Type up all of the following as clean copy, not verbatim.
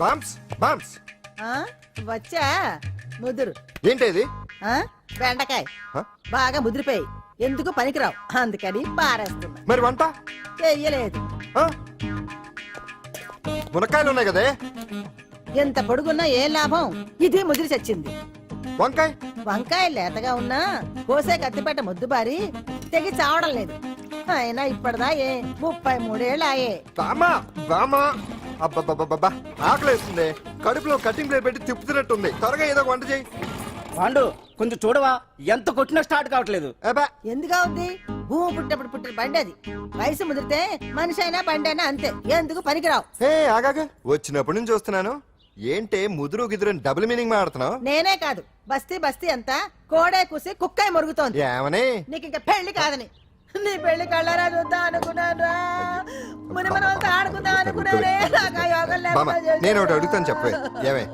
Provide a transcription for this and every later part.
Balms balms వచ్చా ముదురు ఏంటి బెండకాయ బాగా ముదిరిపోయి ఎందుకు పనికిరావు అందుకని పారేస్తున్నా. మరి వంట చెయ్యలేదు. మునక్కాయలు ఉన్నాయి కదే. ఎంత పొడుగున్నా ఏం లాభం, ఇది ముదిరి చచ్చింది. వంకాయ వంకాయ లేతగా ఉన్నా కోసే కత్తిపేట ముద్దుబారి తెగి చావడం లేదు. అయినా ఇప్పటిదా 33 ఏళ్ళాయే. ఆకలేస్తుంది, కడుపులో కటింగ్ ప్లేట్ పెట్టి తిప్పుతున్నట్టుంది. త్వరగా ఏదో వంట చేయి. పాండు కొంచెం చూడవా, ఎంత కొట్టినా స్టార్ట్ కావట్లేదు. ఎందుగా ఉంది, భూమి పుట్టినప్పుడు పుట్టిన బండి అది. వయసు ముదిరితే మనిషి అయినా బండి అయినా అంతే, ఎందుకు పనికిరావు. ఆగాగా వచ్చినప్పటి నుంచి చూస్తున్నాను. ఏంటే ముదురు గిదురు డబుల్ మీనింగ్ మాడుతున్నావు? నేనే కాదు, బస్తీ బస్తీ అంతా కోడే కూసి కుక్కాయ మురుగుతోంది. ఏమని? నీకు ఇంకా పెళ్లి కాదని. నీ పెళ్లి కళ్ళారా చూద్దాం అనుకున్నారా, మునిమనంతా ఆడుకుందాం అనుకున్నారే. నేను ఒకటి అడుగుతాను చెప్పే. ఏమే,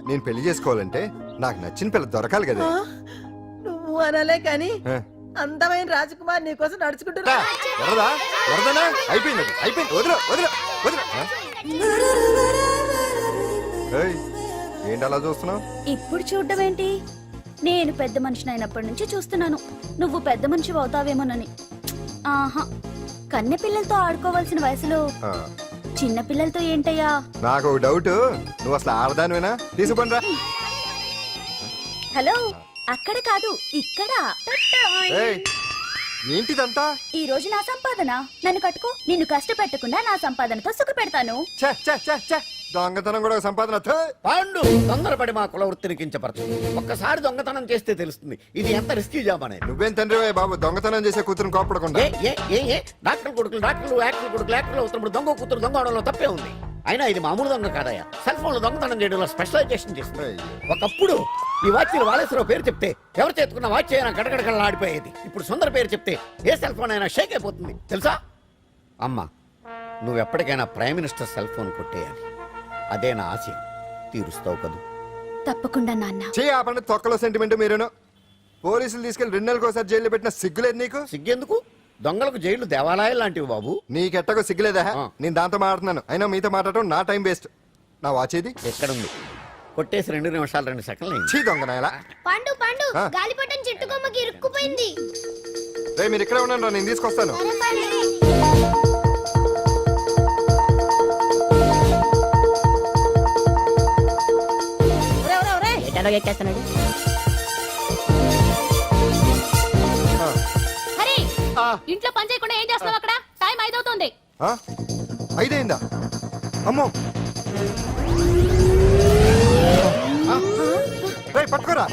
నేను పెళ్లి చేసుకోవాలంటే నాకు నచ్చిన పిల్ల దొరకాలి కదా. నువ్వు అనలే కాని అందమైన రాజకుమార్ నీకోసం నడుచుకుంటున్నా. అయిపోయింది అయిపోయింది, వదిలే వదిలే వదిలే. ఏంటి అలా చూస్తున్నావు? ఇప్పుడు చూడ్డం ఏంటి, నేను పెద్ద మనిషిని అయినప్పటి నుంచి చూస్తున్నాను నువ్వు పెద్ద మనిషి అవుతావేమోనని. ఆహా, కన్నె పిల్లలతో ఆడుకోవాల్సిన వయసులో చిన్న పిల్లలతో ఏంటయ్యా? నాకు ఒక డౌట్, నువ్వు అసలు ఆడదానివేనా? తీసుకుంటా. హలో, అక్కడ కాదు ఇక్కడ. ఏంటిదంతా? ఈ రోజు నా సంపాదన, నన్ను కట్టుకో. నిన్ను కష్టపెట్టకుండా నా సంపాదనతో సుఖ పెడతాను. దొంగతనం కూడా సంపాదన. పాండు, తొందరపడి మా కుల వృత్తిని కించపరచు. ఒక్కసారి దొంగతనం చేస్తే తెలుస్తుంది ఇది ఎంత రిస్కీ జాబ్ అనేది. నువ్వేం తండ్రి బాబు, దొంగతనం చేసే కూతురు కోపడకుండా. డాక్టర్ కొడుకులు డాక్టర్లు, యాక్టర్ కొడుకులు యాక్టర్లు అవుతున్నప్పుడు దొంగ కూతురు దొంగ అవడంలో తప్పే ఉంది. అయినా ఇది మామూలు దొంగ కాదయ్యా, సెల్ ఫోన్ లో దొంగతనం చేయడంలో స్పెషలైజేషన్ చేస్తుంది. ఒకప్పుడు ఈ వాచ్లు వాలేశ్వరరావు పేరు చెప్తే ఎవరు చేతుకున్న వాచ్ అయినా గడగడగడలా ఆడిపోయేది. ఇప్పుడు సుందర పేరు చెప్తే ఏ సెల్ ఫోన్ అయినా షేక్ అయిపోతుంది తెలుసా? అమ్మా, నువ్వు ఎప్పటికైనా ప్రైమ్ మినిస్టర్ సెల్ ఫోన్ కొట్టేయాలి, అదే నా ఆశ. తీరుస్తావు కదూ? తప్పకుండా నాన్న. ఆ పండు తొక్కలో సెంటిమెంట్. మీరేను పోలీసులు తీసుకెళ్లి 2 నెలలకోసారి జైల్లో పెట్టిన సిగ్గులేదు నీకు? సిగ్గెందుకు? దొంగలకు జైలు దేవాలయాలు లాంటివి బాబు. నీకెట్టకు సిగ్గులేదా? నేను దాంతో మాట్లాడుతున్నాను, అయినా మీతో మాట్లాడటం నా టైం వేస్ట్. నా వాచ్ ఏది? ఎక్కడుంది? కొట్టేసి 2 నిమిషాలు 2 సెకండ్లు. చీ దొంగ నాయలా. పండు పండు గాలిపటం చెట్టు కొమ్మకి ఇరుక్కుపోయింది. మీరు ఇక్కడే ఉండండి, నేను తీసుకొస్తాను. ఇంట్లో పని చేయకుండా ఏం చేస్తున్నావు అక్కడ? టైం 5 అవుతుంది. 5 అయిందా? అమ్మో, పట్టుకోరా.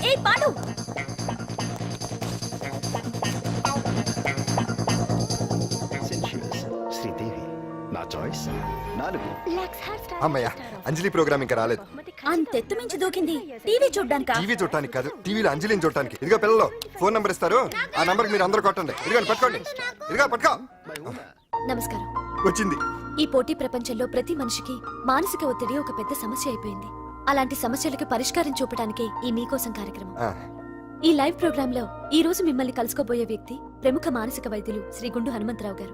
అమ్మయ్య, అంజలి ప్రోగ్రామ్ ఇంకా రాలేదు. అంతెత్తు మించి దూకింది. టీవీ చూడ్డానికి? టీవీ చూడటానికి కాదు, టీవీలో అంజలిని చూడటానికి. ఇదిగో పిల్లలు, ఫోన్ నంబర్ ఇస్తారు, ఆ నంబర్ మీరు అందరూ కొట్టండి. ఇదిగో పట్టుకోండి, ఇదిగో పట్టుకో. నమస్కారం. వచ్చింది. ఈ పోటీ ప్రపంచంలో ప్రతి మనిషికి మానసిక ఒత్తిడి ఒక పెద్ద సమస్య అయిపోయింది. అలాంటి సమస్యలకు పరిష్కారం చూపడానికే ఈ మీకోసం కార్యక్రమం. ఈ లైవ్ ప్రోగ్రామ్ లో ఈ రోజు మిమ్మల్ని కలుసుకోబోయే వ్యక్తి ప్రముఖ మానసిక వైద్యులు శ్రీ గుండు హనుమంతరావు గారు.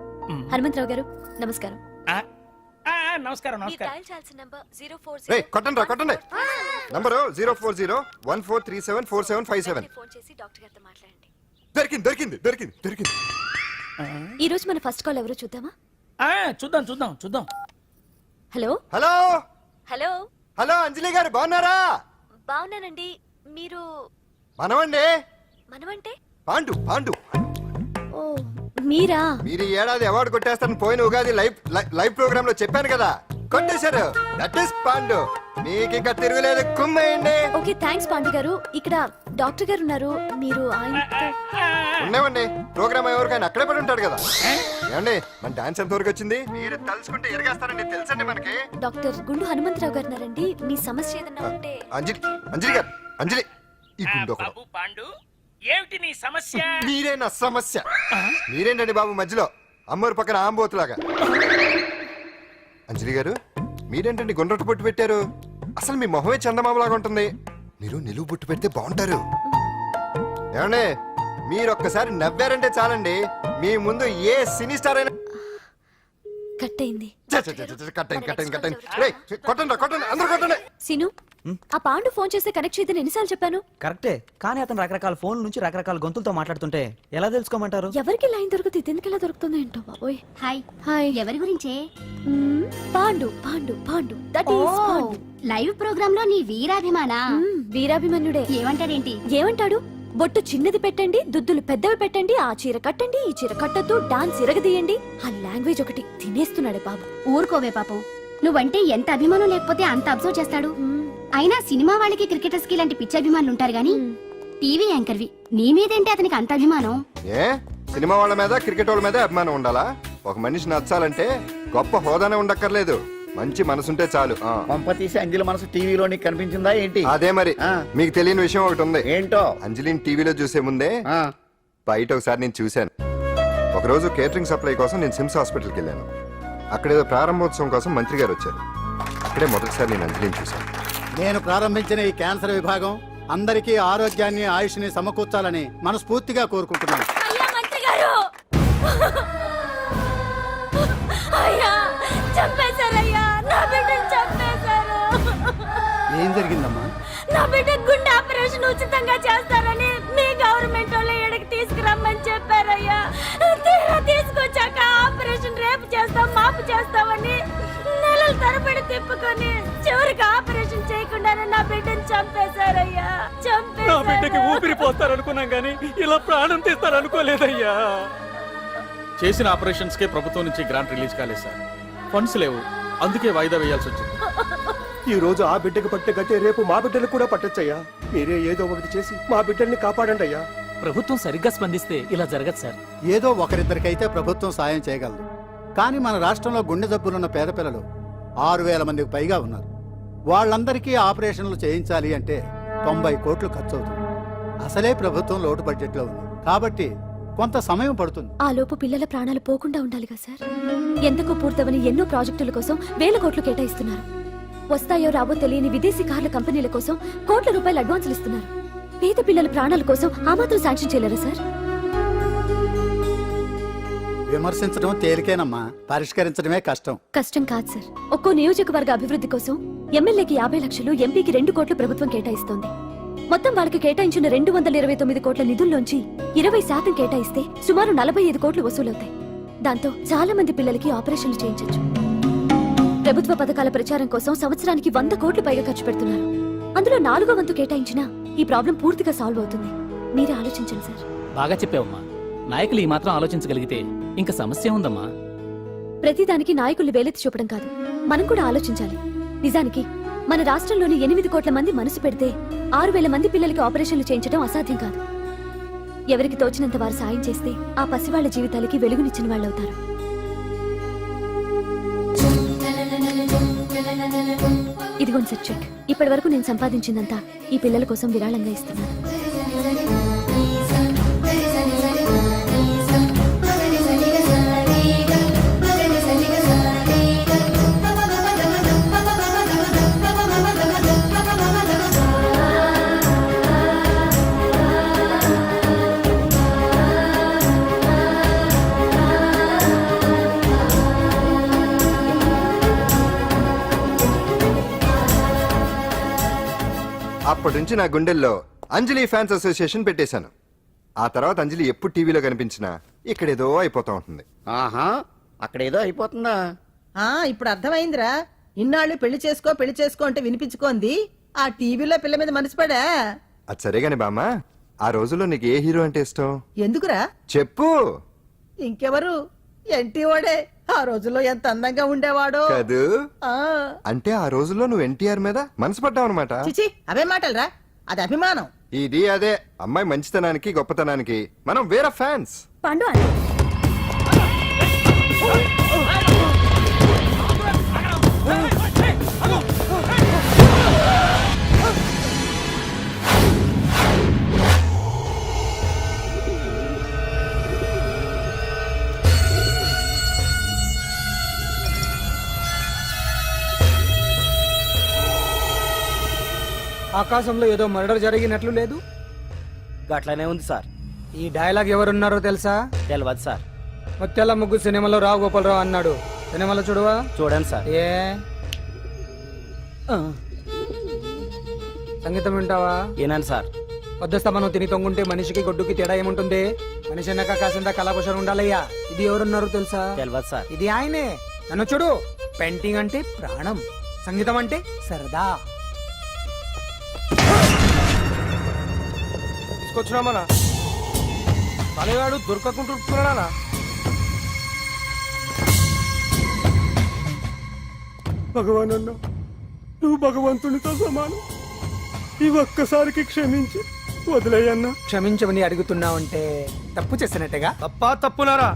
హనుమంతరావు గారు, నమస్కారం. నమస్కారం. కొట్టండి కొట్టండి. నంబరు 04014374757. దొరికింది దొరికింది దొరికింది దొరికింది. ఈ రోజు మన ఫస్ట్ కాల్ ఎవరో చూద్దామా? చూద్దాం చూద్దాం చూద్దాం. హలో హలో హలో హలో, అంజలి గారు బాగున్నారా? బాగున్నానండి. మీరు? మనమండి. మనమంటే? పాండు పాండు. ఓ, మీరా? మీరు ఈ ఏడాది అవార్డు కొట్టేస్తారని పోయిన ఉగాది లైవ్ ప్రోగ్రామ్ లో చెప్పాను కదా, కొట్టేశారు. That is Pandu. మీకు ఇంకా తిరుగులేదు, కుమ్మేయండి. ఓకే, థాంక్స్ పాండు గారు. ఇక్కడ డాక్టర్ గారు ఉన్నారు, మీరు ఆయనతో? ఉన్నామండి, ప్రోగ్రామ్ ఎవరికైనా అక్కడే పడి ఉంటాడు కదా. ఏమండి, మన డాన్స్ ఎంత వరకు వచ్చింది? మీరు తలుచుకుంటే ఎరగేస్తారండి, తెలుసండి మనకి. డాక్టర్ గుండు హనుమంతరావు గారు ఉన్నారండి. మీ సమస్య ఏదన్నా ఉంటే. అంజలి అంజలి గారు, అంజలి ఈ గుండు బాబు పాండు, ఏమిటి నీ సమస్య? మీరే నా సమస్య. మీరేంటండి బాబు మధ్యలో అమ్మోరు పక్కన ఆంబోతులాగా? అంజలి గారు, మీరేంటండి గుండ్రటి బొట్టు పెట్టారు? అసలు మీ మొహమే చందమామలాగా ఉంటుంది. మీరు నిలువు బొట్టు పెడితే బాగుంటారు. ఏమండి, మీరు ఒక్కసారి నవ్వారంటే చాలండి, మీ ముందు ఏ సినీ స్టార్ అయినా. కట్ అయింది. కట్టండి రేయ్, కొట్టండి అందరూ కొట్టండి. సీను, ఆ పాండు ఫోన్ చేస్తే కనెక్ట్ చేయదని ఎన్నిసార్లు చెప్పాను? కరెక్టే, కానీ అతను రకరకాల ఫోన్ నుంచి రకరకాల గొంతులతో మాట్లాడుతుంటే ఎలా తెలుసుకోమంటారు? ఎవరికి లైన్ దొరుకుతుంది, ఇతనికి ఎలా దొరుకుతుందో ఏంటో బాబోయ్. Hi hi. ఎవరి గురించే? Pandu Pandu Pandu, that is Pandu. Live program లో నీ వీరాభిమానా? వీరాభిమన్యుడే. ఏమంటాడేంటి? ఏమంటాడు? బొట్టు చిన్నది పెట్టండి, దుద్దులు పెద్దవి పెట్టండి, ఆ చీర కట్టండి, ఈ చీర కట్టద్దు, డాన్స్ ఇరగదీయండి. ఆ లాంగ్వేజ్ ఒకటి తినేస్తున్నాడే బాబు. ఊరుకోవే పాపం, నువ్వంటే ఎంత అభిమానం లేకపోతే అంత అబ్జర్వ్ చేస్తాడు. అయినా సినిమా వాళ్ళకి క్రికెటర్స్ కి ఇలాంటి పిచ్చి అభిమానులు ఉంటారు గానీ టీవీ యాంకర్వి నీ మీదేంటి అతనికి అంత అభిమానం? ఏ సినిమా వాళ్ళ మీద క్రికెట్ వాళ్ళ మీద అభిమానం ఉండాలా? ఒక మనిషి నచ్చాలంటే గొప్ప హోదానే ఉండక్కర్లేదు, మంచి మనసుంటే చాలు. పంప తీసి అంజలి మనసు టీవీలో నీకు కనిపించిందా ఏంటి? అదే మరి. మీకు తెలియని విషయం ఒకటి ఉంది. ఏంటో? అంజలిని టీవీలో చూసే ముందే బయట ఒకసారి నేను చూశాను. ఒకరోజు కేటరింగ్ సప్లై కోసం నేను సిమ్స్ హాస్పిటల్కి వెళ్ళాను. అక్కడేదో ప్రారంభోత్సవం కోసం మంత్రి గారు వచ్చారు. అక్కడే మొదటిసారి నేను అంజలిని చూశాను. నేను ప్రారంభించిన ఈ క్యాన్సర్ విభాగం అందరికీ ఆరోగ్యాన్ని ఆయుష్ని సమకూర్చాలని మనస్ఫూర్తిగా కోరుకుంటున్నాను. అయ్యా మంత్రి గారు, అయ్యా చంపేశారయ్యా, నా బిడ్డను చంపేశారు. ఏం జరిగిందమ్మా? నా బిడ్డ గుండె ఆపరేషన్ ఉచితంగా చేస్తారని మీ గవర్నమెంట్ వాళ్ళు ఇక్కడికి తీసుకురమ్మని చెప్పారయ్యా. తీరా తీసుకొచ్చాక ఆపరేషన్ రేపు చేస్తాం మాపు చేస్తామని నెలల తరబడి తిప్పుకొని చివరికి ఆపరేషన్ చేయకుండానే నా బిడ్డను చంపేశారయ్యా. నా బిడ్డకి ఊపిరి పోస్తారనుకున్నాం గానీ ఇలా ప్రాణం తీస్తారనుకోలేదయ్యా. చేసిన ఆపరేషన్స్ కే ప్రభుత్వం నుంచి గ్రాంట్ రిలీజ్ కాలేదు సార్, ఫండ్స్ లేవు, అందుకే వాయిదా వేయాల్సి వచ్చింది. ఈ రోజు ఆ బిడ్డకు పట్టే గట్టే రేపు మా బిడ్డలు కూడా పట్టొచ్చయ్యా. మీరే ఏదో ఒకటి చేసి మా బిడ్డల్ని కాపాడండి అయ్యా. ప్రభుత్వం సరిగ్గా స్పందిస్తే ఇలా జరగదు సార్. ఏదో ఒకరిద్దరికైతే ప్రభుత్వం సాయం చేయగలదు, కానీ మన రాష్ట్రంలో గుండె జబ్బులున్న పేద పిల్లలు 6,000 మందికి పైగా ఉన్నారు. వాళ్ళందరికీ ఆపరేషన్లు చేయించాలి అంటే 90 కోట్లు ఖర్చు అవుతుంది. అసలే ప్రభుత్వం లోటు బడ్జెట్లో ఉంది కాబట్టి కొంత సమయం పడుతుంది. ఆ లోపు పిల్లల ప్రాణాలు పోకుండా ఉండాలిగా సార్. ఎంతకు పూర్తవని ఎన్నో ప్రాజెక్టుల కోసం వేల కోట్లు కేటాయిస్తున్నారు. వస్తాయో రాబో తెలియని విదేశీ కార్ల కంపెనీల కోసం కోట్ల రూపాయలు అడ్వాన్సులు ఇస్తున్నారు. పేద పిల్లల ప్రాణాల కోసం ఆ మాత్రం శాంక్షన్ చేయలేరా సార్? విమర్శించడం తేలికేనమ్మా, పరిష్కరించడమే కష్టం. కష్టం కాదు సార్. ఒక్కో నియోజకవర్గ అభివృద్ధి కోసం ఎమ్మెల్యేకి 50 లక్షలు, ఎంపీకి 2 కోట్లు ప్రభుత్వం కేటాయిస్తోంది. మొత్తం వాళ్ళకి కేటాయించిన 229 కోట్ల నిధుల్లోంచి 20% కేటాయిస్తే సుమారు 45 కోట్లు వసూలవుతాయి. దాంతో చాలా మంది పిల్లలకి ఆపరేషన్లు చేయించొచ్చు. ప్రభుత్వ పథకాల ప్రచారం కోసం సంవత్సరానికి 100 కోట్లు పైగా ఖర్చు పెడుతున్నారు. అందులో 4వ వంతు కేటాయించినా ఈ ప్రాబ్లం పూర్తిగా సాల్వ్ అవుతుంది. మీరే ఆలోచించండి సార్. బాగా చెప్పావమ్మా. నాయకులు ఈ మాత్రం ఆలోచించగలిగితే ఇంకా సమస్య ఉందమ్మా. ప్రతిదానికి నాయకులు వేలెత్తి చూపడం కాదు, మనం కూడా ఆలోచించాలి. నిజానికి మన రాష్ట్రంలోని 8 కోట్ల మంది మనసు పెడితే 6,000 మంది పిల్లలకి ఆపరేషన్లు చేయించడం అసాధ్యం కాదు. ఎవరికి తోచినంత వారు సాయం చేస్తే ఆ పసివాళ్ల జీవితాలకి వెలుగునిచ్చిన వాళ్ళవుతారు. ఇదిగోండి సార్ చెక్. ఇప్పటి వరకు నేను సంపాదించిందంతా ఈ పిల్లల కోసం విరాళంగా ఇస్తున్నాను. అప్పటి నుంచి నా గుండెల్లో అంజలి ఫ్యాన్స్ అసోసియేషన్ పెట్టేశాను. ఆ తర్వాత అంజలి ఎప్పుడు టీవీలో కనిపించినా ఇక్కడేదో అయిపోతా ఉంటుంది. ఆహా, అక్కడేదో అయిపోతుందా? ఇప్పుడు అర్థమైందిరా. ఇన్నాళ్ళు పెళ్లి చేసుకో అంటే వినిపించుకోంది ఆ టీవీలో పిల్ల మీద మనసు పడా. అది సరేగాని బామ్మ, ఆ రోజుల్లో నీకు ఏ హీరో అంటే ఇష్టం? ఎందుకురా చెప్పు. ఇంకెవరు? ఎన్టీఓడే. ఆ రోజుల్లో ఎంత అందంగా ఉండేవాడో కాదు. అంటే ఆ రోజుల్లో నువ్వు ఎన్టీఆర్ మీద మనసు పడ్డావు అనమాట. చిచి, అవే మాటలరా, అది అభిమానం. ఇది అదే అమ్మాయి మంచితనానికి గొప్పతనానికి మనం వేరే ఫ్యాన్స్. పండు ఆకాశంలో ఏదో మర్డర్ జరిగినట్లు లేదు. అట్లానే ఉంది సార్. ఈ డైలాగ్ ఎవరున్నారో తెలుసా? తెలియదు సార్. ముత్యాల ముగ్గు సినిమాలో రావు గోపాలరావు అన్నాడు, సినిమాలో చూడవా? చూడండి సార్. ఏ సంగీతం వింటావా? ఏనండి సార్. పొద్దుస్తా మనం తిని తొంగుంటే మనిషికి గొడ్డుకి తేడా ఏముంటుంది? మనిషి అన్నాక కాసింత కళాభూషణం ఉండాలయ్యా. ఇది ఎవరున్నారు తెలుసా? తెలియదు సార్. ఇది ఆయనే. నన్ను చూడు, పెయింటింగ్ అంటే ప్రాణం, సంగీతం అంటే సరదా. తీసుకొచ్చినామనా తలగాడు దొరకకుంటున్నానా? భగవాన్ అన్న, నువ్వు భగవంతునితో సమానం. ఈ ఒక్కసారికి క్షమించి వదిలేయన్నా. క్షమించమని అడుగుతున్నావంటే తప్పు చేసినట్టుగా. తప్పునారా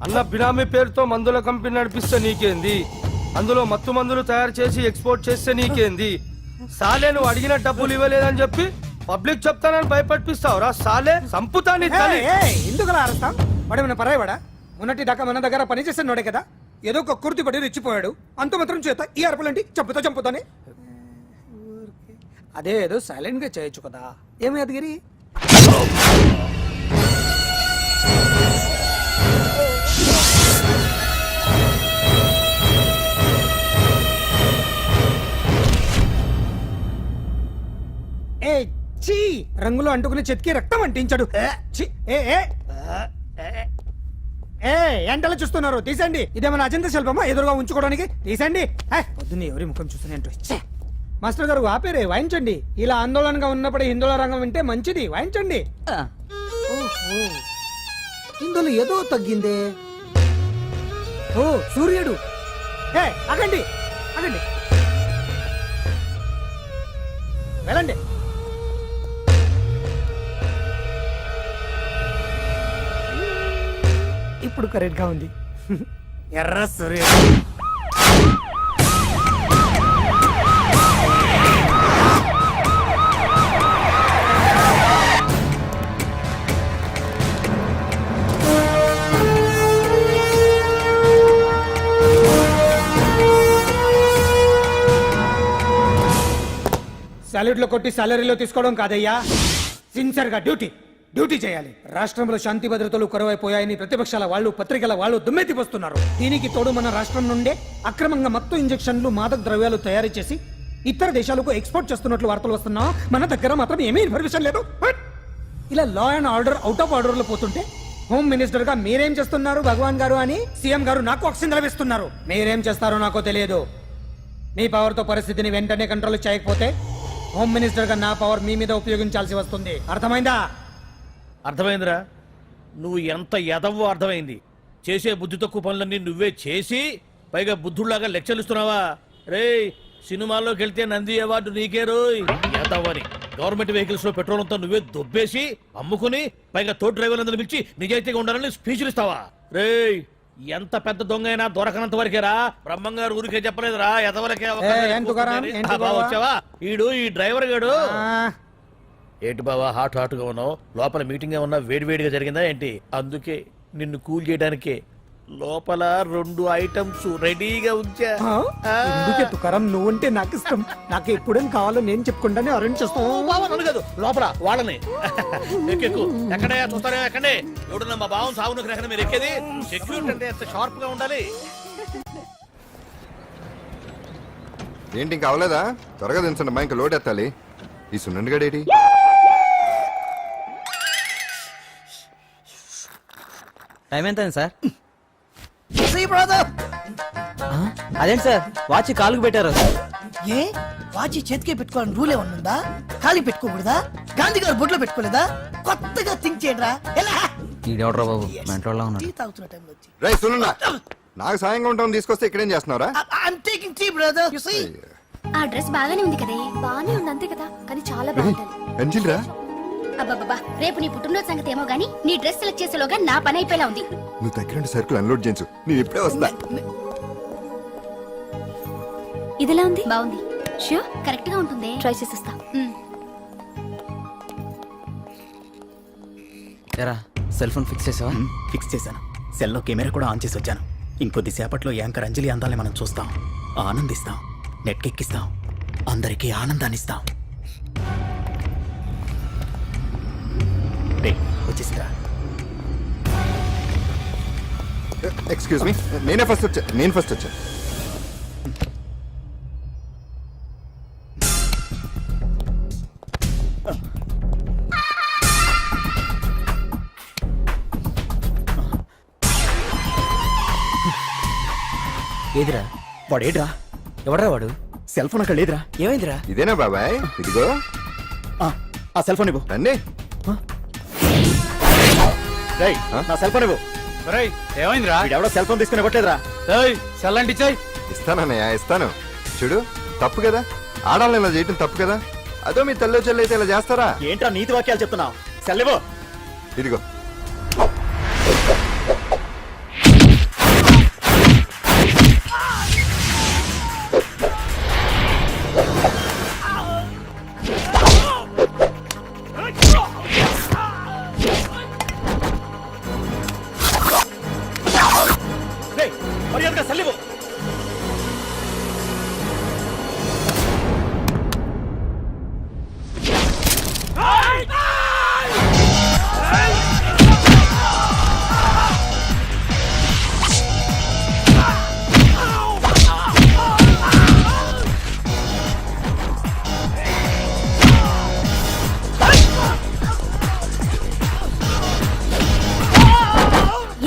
అన్న, బినామీ పేరుతో మందుల కంపెనీ నడిపిస్తే నీకేంది? అందులో మత్తు మందులు తయారు చేసి ఎక్స్పోర్ట్ చేస్తే నీకేంది? సాలే నువ్వు అడిగిన డబ్బులు ఇవ్వలేదని చెప్పి పబ్లిక్ చెప్తానని భయపడిపిస్తావురా? సాలే సంపుతాని ఎందుకు అరుస్తాం? వాడు మన పరాయవాడా? మొన్నటి దాకా మన దగ్గర పని చేస్తున్నాడే కదా, ఏదో ఒక కుర్తి పడి రెచ్చిపోయాడు. అంత మాత్రం చేత ఈ అరుపులండి చంపుతాని. అదే ఏదో సైలెంట్ గా చేయొచ్చు కదా. ఏమి అదిగిరి? ఏ చీ, రంగులో అంటుకుని చెతికి రక్తం అంటించాడు. ఛీ, ఎంటలో చూస్తున్నారు, తీసండి. ఇదేమన్నా అజంత శిల్పమా ఎదురుగా ఉంచుకోవడానికి? తీసండి. పొద్దున్నే ఎవరి ముఖం చూస్తున్నట్టు. మాస్టర్ గారు ఆపేరే, వాయించండి. ఇలా ఆందోళనగా ఉన్నప్పుడు హిందువుల రంగం వింటే మంచిది, వాయించండి. ఇందులో ఏదో తగ్గిందే. ఓ సూర్యుడు. ఆగండి ఆగండి, వెళ్ళండి. ఇప్పుడు కరెక్ట్ గా ఉంది. ఎర్ర సూర్యుడు. సాలరీలో కొట్టి సాలరీలో తీసుకోవడం కాదయ్యా, సిన్సియర్ గా డ్యూటీ చేయాలి. రాష్ట్రంలో శాంతి భద్రతలు కొరవైపోయాయని ప్రతిపక్షాల వాళ్ళు, పత్రికల వాళ్ళు దుమ్మెత్తిపోస్తున్నారు. దీనికి తోడు మన రాష్ట్రం నుండే అక్రమంగా మత్తు ఇంజెక్షన్లు, మాదక ద్రవ్యాలు తయారు చేసి ఇతర దేశాలకు ఎక్స్పోర్ట్ చేస్తున్నట్లు వార్తలు వస్తున్నా మన దగ్గర మాత్రం ఏమీ ఇన్ఫర్మేషన్ లేదు. ఇలా law and order out of order లో పోతుంటే హోమ్ మినిస్టర్ గా మీరేం చేస్తున్నారు భగవాన్ గారు అని సీఎం గారు నాకు ఆక్సిజన్ లభిస్తున్నారు. మీరేం చేస్తారో నాకు తెలియదు. మీ పవర్ తో పరిస్థితిని వెంటనే కంట్రోల్ చేయకపోతే హోమ్ మినిస్టర్ గా నా పవర్ మీ మీద ఉపయోగించాల్సి వస్తుంది. అర్థమైందా? అర్థమైందిరా. నువ్వు ఎంత ఎదవో అర్థమైంది. చేసే బుద్ధి తక్కువ పనులన్నీ నువ్వే చేసి పైగా బుద్ధుళ్లాగా లెక్చర్లు ఇస్తున్నావా? రే, సినిమాల్లోకి వెళ్తే నంది అవార్డు నీకే రోయ్. ఎదవని గవర్నమెంట్ వెహికల్స్ లో పెట్రోల్ అంతా నువ్వే దొబ్బేసి అమ్ముకుని పైగా తోటి డ్రైవర్లందరూ పిలిచి నిజాయితీగా ఉండాలని స్పీచ్లు ఇస్తావా? రే, ఎంత పెద్ద దొంగ అయినా దొరకనంత వరకేరా. బ్రహ్మంగారు ఊరికే చెప్పలేదురా ఎదవలకే వచ్చావా? ఈడు ఈ డ్రైవర్ గాడు. ఏంటి బావా హాట్ గా ఉన్నావు? లోపల మీటింగ్ ఏమన్నా వేడివేడిగా జరిగిందా ఏంటి? అందుకే నిన్ను కూల్ చేయడానికే లోపల 2 ఐటమ్స్ రెడీగా ఉంచా. తుకారం, నువ్వుంటే నాకు ఇష్టం. నాకు ఎప్పుడేం కావాలో నేను చెప్పుకుంటానే అరేంజ్ చేస్తాను. కాదు లోపల వాళ్ళని ఎక్కెక్కు. ఎక్కడయ్యా చూస్తారా? ఎక్కండి. ఎవడన్నా మా బావం సాగునకు ఎక్కడ మీరు ఎక్కేది? సెక్యూరిటీ అంటే ఎంత షార్ప్ గా ఉండాలి. ఏంటి ఇంకా అవలేదా? త్వరగా దించండి మా, ఇంకా లోడ్ ఎత్తాలి. ఈ సున్నండి గడేటి టైం ఎంత సార్? అదేంటి సార్ వాచ్ కాలుకు పెట్టారు? ఏ వాచి చేతికే పెట్టుకోవాలని రూల్ ఏమన్నా ఉందా? ఖాళీ పెట్టుకోకూడదా? గాంధీ గారు బొట్లో పెట్టుకోలేదా? కొత్తగా థింక్ చేయడరా. బాబు మెంటోళ్ళ ఉన్నాడు. టీ తాగుతున్న టైంలో వచ్చి రై సునన్నా, నాకు సాయంగా ఉంటాం తీసుకొస్తే ఇక్కడేం చేస్తున్నారా? I'm taking tea, brother. You see? ఆ డ్రెస్ బాగానే ఉంది కదే. బానే ఉంది అంతే కదా, కానీ చాలా బాగుంటది. అంజిల్ రా, అబ్బబ్బబ్బా, రేపు నీ పుట్టినరోజు సంగతి ఏమో గానీ నీ డ్రెస్ సెలెక్ట్ చేసేలోగా నా పని అయిపోయేలా ఉంది. నువ్వు దగ్గర సరుకులు అన్లోడ్ చేయించు, నేను ఇప్పుడే వస్తా. ఇదిలా ఉంది? బాగుంది. ష్యూర్? కరెక్ట్ గా ఉంటుంది. ట్రై చేసిస్తా. సెల్ ఫోన్ ఫిక్స్ చేసావా? ఫిక్స్ చేశాను. సెల్లో కెమెరా కూడా ఆన్ చేసి వచ్చాను. ఇంకొద్దిసేపట్లో యాంకర్ అంజలి అందాలని మనం చూస్తాం, ఆనందిస్తాం, నెట్కెక్కిస్తాం, అందరికీ ఆనందాన్నిస్తాం. వచ్చేసిరా. ఎక్స్క్యూజ్ మీ, నేను ఫస్ట్ వచ్చా. ఏదిరా వాడు ఏడ్రా ఎవడరా వాడు సెల్ ఫోన్ అక్కడ లేదురా ఏమైందిరా ఇదేనా బాబాయ్? ఇదిగో ఆ సెల్ ఫోన్ ఇవ్వు రండి. రేయ్, నా సెల్ ఫోన్ ఇవ్వు ఏమైందిరా ఎవడో సెల్ ఫోన్ తీసుకుని ఇవ్వట్లేదురా సెల్ అంటే ఇచ్చాయి. ఇస్తానన్నయ్య, ఇస్తాను. చూడు, తప్పు కదా, ఆడాలని ఇలా చేయటం తప్పు కదా. అదో మీ తల్లో చెల్లి అయితే ఇలా చేస్తారా? ఏంట్రా నీతి వాక్యాలు చెప్తున్నావు సెల్ ఇవ్వు ఇదిగో. రేయ్, మర్యాదగా సెల్ ఇవ్వు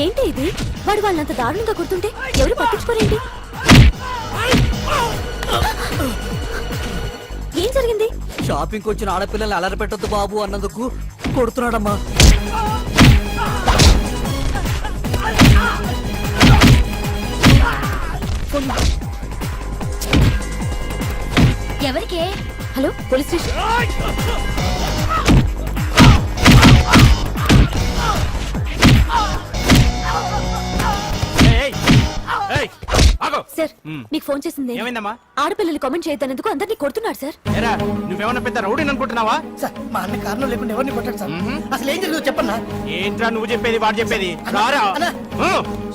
ఏంటి ఇది? వాడు వాళ్ళంత దారుణంగా గుర్తుంటే ఎవరు పట్టించుకోరేంటి? ఏం జరిగింది? షాపింగ్ వచ్చిన ఆడపిల్లల్ని అలర పెట్టద్దు బాబు అన్నందుకు కొడుతున్నాడమ్మా. ఎవరికే? Hello, police station. సార్, మీకు ఫోన్ చేసింది ఏమైందమ్మా? ఆడపిల్లలు కామెంట్ చేయొద్దనేందుకు అందరినీ కొడుతున్నాడు సార్. ఏరా నువ్వేమన్నా పెద్ద రౌడీని అనుకుంటున్నావా? సార్ మా అన్న కారణం లేకుండా ఎవరిని కొట్టాడు సార్? అసలు ఏం జరిగిందో చెప్పన్నా. ఏంట్రా నువ్వు చెప్పేది వాడు చెప్పేది? రారా అన్నా.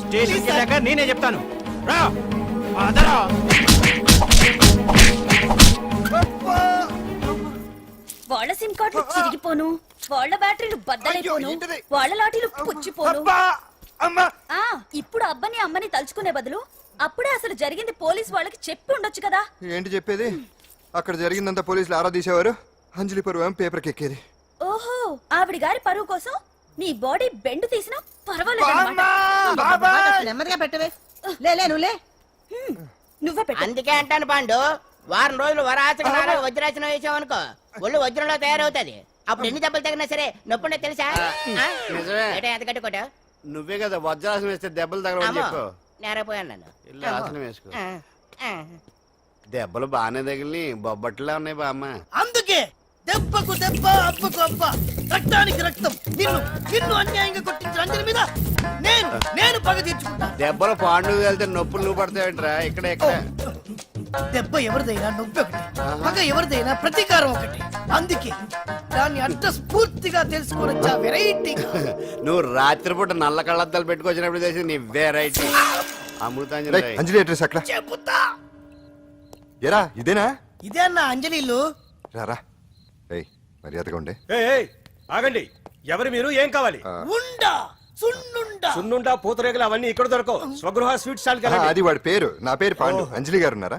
స్టేషన్కి వెళ్ళాక నేనే చెప్తాను. రా అదరా. వాళ్ళ సిమ్ కార్డులు చిరిగిపోను, వాళ్ళ బ్యాటరీలు బద్దలైపోను, వాళ్ళ లాఠీలు పుచ్చిపోను. ఆ, ఇప్పుడు అబ్బని అమ్మని తలుచుకునే బదులు అప్పుడే అసలు జరిగింది పోలీస్ వాళ్ళకి చెప్పి ఉండొచ్చు కదా. ఏంటి చెప్పేది? అక్కడ జరిగిందంతా పోలీసులు ఆరా తీసేవారు, అంజలి పరువు పేపర్కి ఎక్కేది. ఓహో, ఆవిడ గారి పరువు కోసం నీ బాడీ బెండు తీసినా పర్వాలేదు. నెమ్మదిగా పెట్టవే. లే నువ్వులే. నువ్వే పెట్టు. అందుకే అంటాను పాండు, వారం రోజులు వరాచకనారా వజ్రాసనం వేసావనుకో ఒళ్ళు వజ్రంలో తయారవుతుంది. అప్పుడు ఎన్ని దెబ్బలు తగినా సరే నొప్పుండే తెలుసా? ఎంత కట్టుకోట నువ్వే కదా వజ్రాసనం వేస్తే దెబ్బలు తగలవని చెప్పు. నేరపోయాను నన్ను. ఇల్లు ఆసనం వేసుకో. దెబ్బలు బాగానే తగిలి బొబ్బట్లా ఉన్నాయి బామ్మ. అందుకే దెబ్బకు దెబ్బ, అబ్బకు అబ్బ, రక్తానికి రక్తం. నిన్ను అన్యాయంగా కొట్టించిన అంజలి మీద నేను పగ తీర్చుకుంటా. దెబ్బలు పాండు వెళ్తే నొప్పులు నువ్వు పడతాయంట్రా. ఇక్కడ దెబ్బ ఎవరిదైనా నొప్పి ఒకటి, పగ ఎవరిదైనా ప్రతీకారం ఒకటి. అందుకే దాన్ని అంత స్ఫూర్తిగా తెలుసుకోవచ్చా వెరైటీ. నువ్వు రాత్రిపూట నల్ల కళ్ళద్దాలు పెట్టుకొచ్చినప్పుడు చేసి నీ వెరైటీ అమృతాంజలి. అంజలి అడ్రస్ అక్కడ. చెబుతా. ఎరా ఇదేనా? ఇదే అన్న అంజలిలు. రారా. ఏయ్, మర్యాదగా ఉండే. ఆగండి, ఎవరు మీరు? ఏం కావాలి? ఉండా సున్నుండా సున్నుండా పూతరేగలు అవన్నీ ఇక్కడ దొరకవు. స్వగృహ స్వీట్ స్టాల్ అది వాడి పేరు. నా పేరు పాండు. అంజలి గారు ఉన్నారా?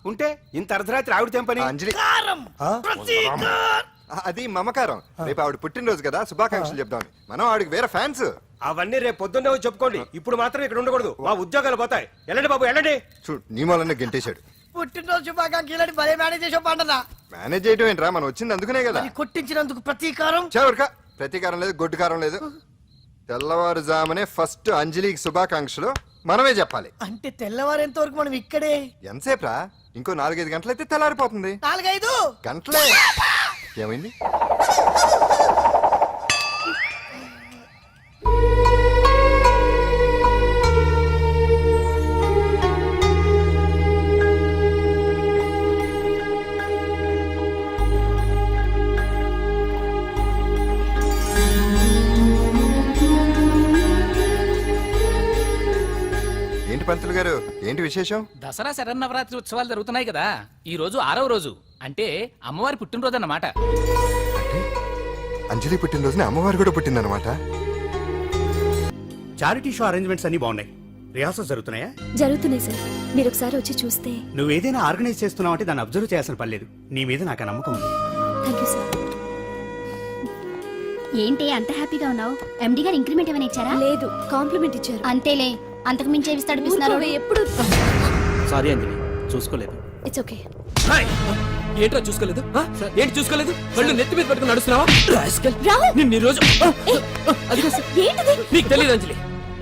ఉంటే ఇంత అర్ధరాత్రి ఆవిడ తెంపని. అంజలి కారం ప్రతీకారం. అది మమకారం. రేపు ఆవిడ పుట్టినరోజు కదా, శుభాకాంక్షలు చెప్దామని. మనం ఆవిడకి వేరే ఫ్యాన్స్. అవన్నీ రేపు పొద్దున్నే వచ్చి చెప్పుకోండి. ఇప్పుడు మాత్రం ఇక్కడ ఉండకూడదు, మా ఉద్యోగాలు పోతాయి. వెళ్ళండి బాబు వెళ్ళండి. చూడు, నీ మూలన్న గెంటేశాడు. పుట్టినరోజు శుభాకాంక్షలు భలే మేనేజ్ చేసావు పండనా. మేనేజ్ చేయడం ఏంట్రా, మనం వచ్చింది అందుకునే కదా. కొట్టించినందుకు ప్రతీకారం. చవరక ప్రతీకారం లేదు, గొడ్డుకారం లేదు. తెల్లవారుజామునే ఫస్ట్ అంజలికి శుభాకాంక్షలు మనమే చెప్పాలి. అంటే తెల్లవారేంత వరకు మనం ఇక్కడే ఎంతసేపు రా? ఇంకో 4-5 గంటలైతే తెల్లారిపోతుంది. 4-5 గంటలే. ఏమైంది? పంతులు గారు, ఏంటి విశేషం? దసరా శరన్నవరాత్రి ఉత్సవాలు జరుగుతున్నాయి కదా, ఈ రోజు 6వ రోజు, అంటే అమ్మవారి పుట్టినరోజు అన్నమాట. అంజలి పుట్టినరోజున అమ్మవారు కూడా పుట్టిందన్నమాట. చారిటీ షో అరేంజ్మెంట్స్ అన్ని బాగున్నాయి. రిహార్సల్స్ జరుగుతున్నాయా? జరుగుతున్నాయి సార్, మీరు ఒకసారి వచ్చి చూస్తే. నువ్వు ఏదైనా ఆర్గనైజ్ చేస్తున్నావు అంటే దాన్ని అబ్జర్వ్ చేయాల్సిన పని లేదు. నీ మీద నాకు ఆ నమ్మకం ఉంది. Thank you sir. ఏంటి అంత హ్యాపీగా ఉన్నావు? ఎండి గారు ఇంక్రిమెంట్ ఏమైనా ఇచ్చారా? లేదు, కాంప్లిమెంట్ ఇచ్చారు. అంతేలే, అంతకు మించి ఏమి తడిపిస్తున్నారు? ఊరుకోవే, ఎప్పుడు. సారీ అంజలి, చూసుకోలేదు. It's okay. ఏంటో చూసుకోలేదు? ఏంటి చూసుకోలేదు? కళ్ళు నెత్తి మీద పట్టుకుని నడుస్తున్నావా? రాహుల్! నిన్ను ఈ రోజు ఏంటిది? నీకు తెలియదు అంజలి,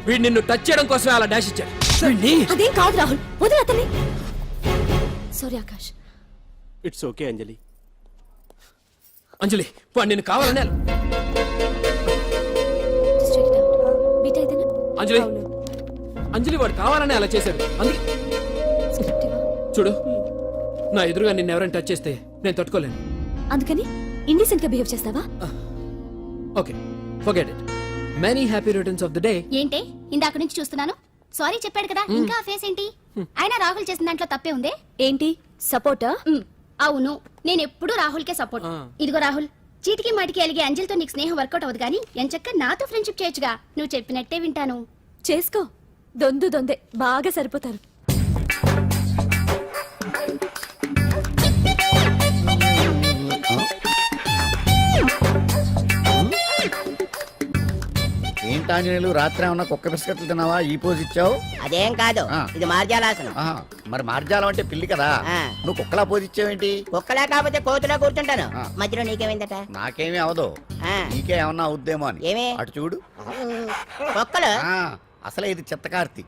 వీడు నిన్ను టచ్ చేయడం కోసమే అలా డాష్ ఇచ్చాడు. అదేం కాదు రాహుల్, వదిలే అతన్ని. Sorry Akash. It's okay Anjali. Anjali, వాడు నిన్ను కావాలని Just check it out. Beat అయితేనా? అంజలి, అంజలి వాడు కావాలని అలా చేశాడు. అందుకే Script ఇవ్వా? చూడు, నా ఎదురుగా నిన్ను ఎవరైనా టచ్ చేస్తే నేను తట్టుకోలేను. అందుకని ఇండిసెంట్ గా బిహేవ్ చేస్తావా? Okay, forget it. Many happy returns of the day. ఏంటి ఇందాక నుంచి చూస్తున్నాను? సారీ చెప్పాడు కదా, ఇంకా ఆ ఫేస్ ఏంటి? అయినా రాహుల్ చేసిన దాంట్లో తప్పే ఉందే. ఏంటి సపోర్టా? అవును, నేను ఎప్పుడు రాహుల్ కే సపోర్ట్. ఇదిగో రాహుల్, చీటికి మాటికి అలిగే అంజలితో నీకు స్నేహం వర్కౌట్ అవ్వదు కానీ ఎంచక్క నాతో ఫ్రెండ్షిప్ చేయొచ్చుగా. నువ్వు చెప్పినట్టే వింటాను. చేసుకో, దొందే బాగా సరిపోతారు. ఏంటాంజనేయులు, రాత్రి ఏమన్నా కుక్క బిస్కెట్లు తిన్నావా? ఈ పోజ్ ఇచ్చావు. అదేం కాదు, ఇది మార్జాలాసనం. ఆహా, మరి మార్జాలం అంటే పిల్లి కదా, ఆ. నువ్వు కుక్కలా పోజ్ ఇచ్చావేంటి? కుక్కలా కాకపోతే కోతులా కూర్చుంటాను. ఆ. మధ్యలో నీకేమైందట? నాకేమీ అవదు, ఆ. నీకే ఏమన్నా అవుద్దేమో అని. ఏమి? అటు చూడు. కుక్కలు అసలే ఇది చిత్తకార్తి.